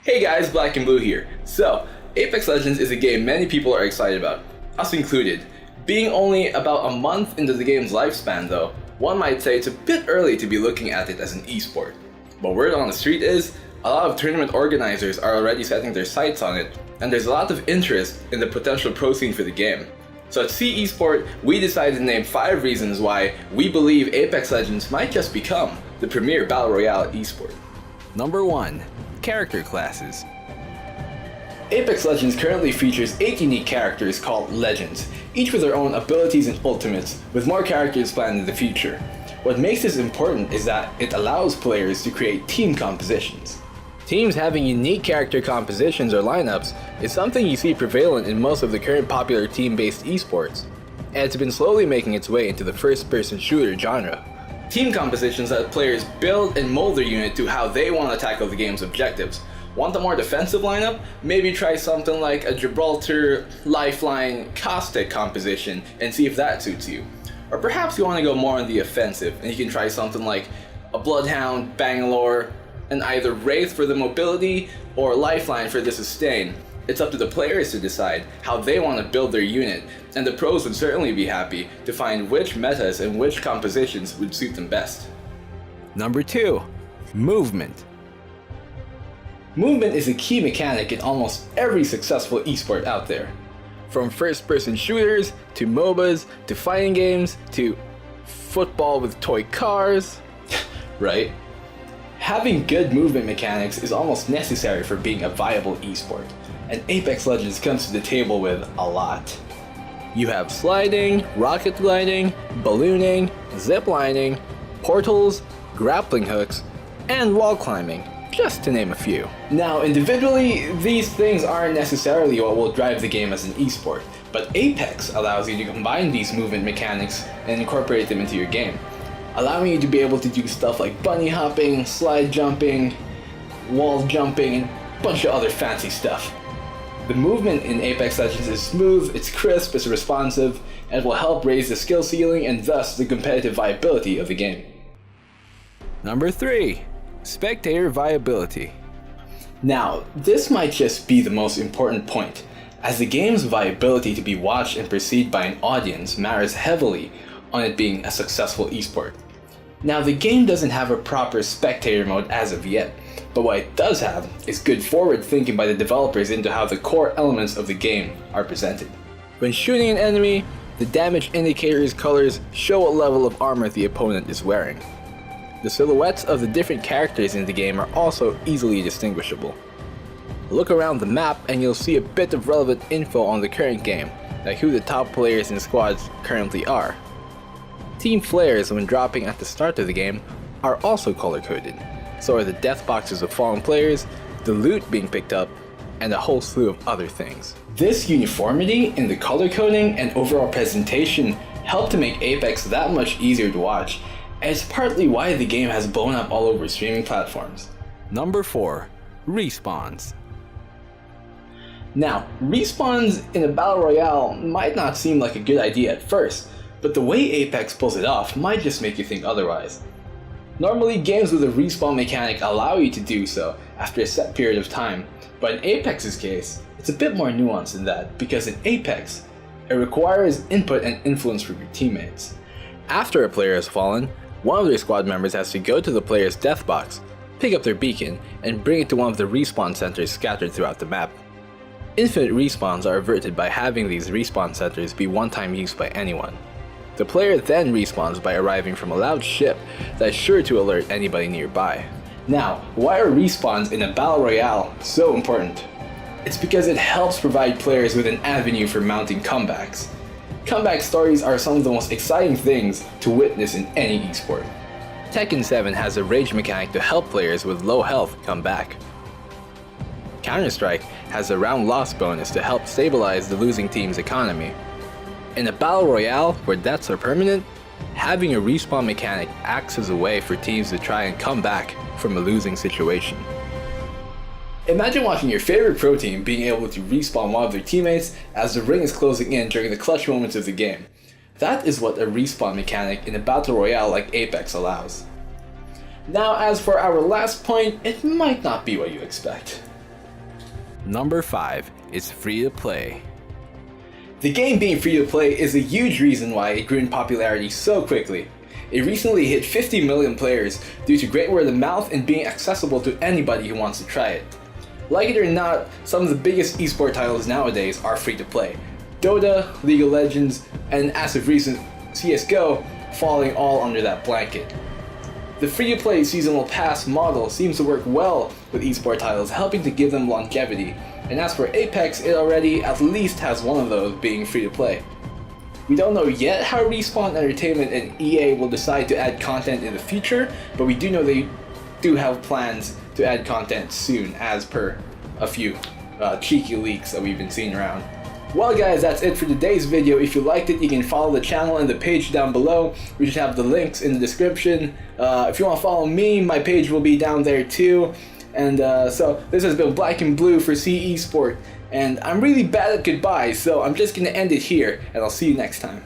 Hey guys, blackenBlue here. So, Apex Legends is a game many people are excited about, us included. Being only about a month into the game's lifespan though, one might say it's a bit early to be looking at it as an esport. But word on the street is, a lot of tournament organizers are already setting their sights on it, and there's a lot of interest in the potential pro scene for the game. So at SEAesport, we decided to name 5 reasons why we believe Apex Legends might just become the premier Battle Royale esport. Number 1. Character classes. Apex Legends currently features 8 unique characters called Legends, each with their own abilities and ultimates, with more characters planned in the future. What makes this important is that it allows players to create team compositions. Teams having unique character compositions or lineups is something you see prevalent in most of the current popular team-based esports, and it's been slowly making its way into the first-person shooter genre. Team compositions let players build and mold their unit to how they want to tackle the game's objectives. Want a more defensive lineup? Maybe try something like a Gibraltar, Lifeline, Caustic composition and see if that suits you. Or perhaps you want to go more on the offensive and you can try something like a Bloodhound, Bangalore, and either Wraith for the mobility or Lifeline for the sustain. It's up to the players to decide how they want to build their unit, and the pros would certainly be happy to find which metas and which compositions would suit them best. Number 2. Movement. Movement is a key mechanic in almost every successful esport out there. From first-person shooters, to MOBAs, to fighting games, to football with toy cars. Right? Having good movement mechanics is almost necessary for being a viable esport, and Apex Legends comes to the table with a lot. You have sliding, rocket gliding, ballooning, ziplining, portals, grappling hooks, and wall climbing, just to name a few. Now, individually, these things aren't necessarily what will drive the game as an esport, but Apex allows you to combine these movement mechanics and incorporate them into your game, allowing you to be able to do stuff like bunny hopping, slide jumping, wall jumping, and a bunch of other fancy stuff. The movement in Apex Legends is smooth, it's crisp, it's responsive, and will help raise the skill ceiling and thus the competitive viability of the game. Number 3. Spectator Viability. Now, this might just be the most important point, as the game's viability to be watched and perceived by an audience matters heavily on it being a successful esport. Now, the game doesn't have a proper spectator mode as of yet, but what it does have is good forward thinking by the developers into how the core elements of the game are presented. When shooting an enemy, the damage indicator's colors show what level of armor the opponent is wearing. The silhouettes of the different characters in the game are also easily distinguishable. Look around the map and you'll see a bit of relevant info on the current game, like who the top players in squads currently are. Team flares when dropping at the start of the game are also color-coded, so are the death boxes of fallen players, the loot being picked up, and a whole slew of other things. This uniformity in the color coding and overall presentation help to make Apex that much easier to watch, and it's partly why the game has blown up all over streaming platforms. Number 4. Respawns. Now, respawns in a Battle Royale might not seem like a good idea at first, but the way Apex pulls it off might just make you think otherwise. Normally, games with a respawn mechanic allow you to do so after a set period of time, but in Apex's case, it's a bit more nuanced than that, because in Apex, it requires input and influence from your teammates. After a player has fallen, one of their squad members has to go to the player's death box, pick up their beacon, and bring it to one of the respawn centers scattered throughout the map. Infinite respawns are averted by having these respawn centers be one-time use by anyone. The player then respawns by arriving from a loud ship that is sure to alert anybody nearby. Now, why are respawns in a Battle Royale so important? It's because it helps provide players with an avenue for mounting comebacks. Comeback stories are some of the most exciting things to witness in any esport. Tekken 7 has a rage mechanic to help players with low health come back. Counter-Strike has a round loss bonus to help stabilize the losing team's economy. In a Battle Royale where deaths are permanent, having a respawn mechanic acts as a way for teams to try and come back from a losing situation. Imagine watching your favorite pro team being able to respawn one of their teammates as the ring is closing in during the clutch moments of the game. That is what a respawn mechanic in a Battle Royale like Apex allows. Now, as for our last point, it might not be what you expect. Number 5 is free to play. The game being free to play is a huge reason why it grew in popularity so quickly. It recently hit 50 million players due to great word of mouth and being accessible to anybody who wants to try it. Like it or not, some of the biggest esport titles nowadays are free to play. Dota, League of Legends, and as of recent, CSGO falling all under that blanket. The free-to-play seasonal pass model seems to work well with esport titles, helping to give them longevity, and as for Apex, it already at least has one of those being free-to-play. We don't know yet how Respawn Entertainment and EA will decide to add content in the future, but we do know they do have plans to add content soon, as per a few cheeky leaks that we've been seeing around. Well guys, that's it for today's video. If you liked it, you can follow the channel and the page down below. We should have the links in the description. If you want to follow me, my page will be down there too. And so this has been blackenBlue for SEAesport, and I'm really bad at goodbyes, so I'm just gonna end it here, and I'll see you next time.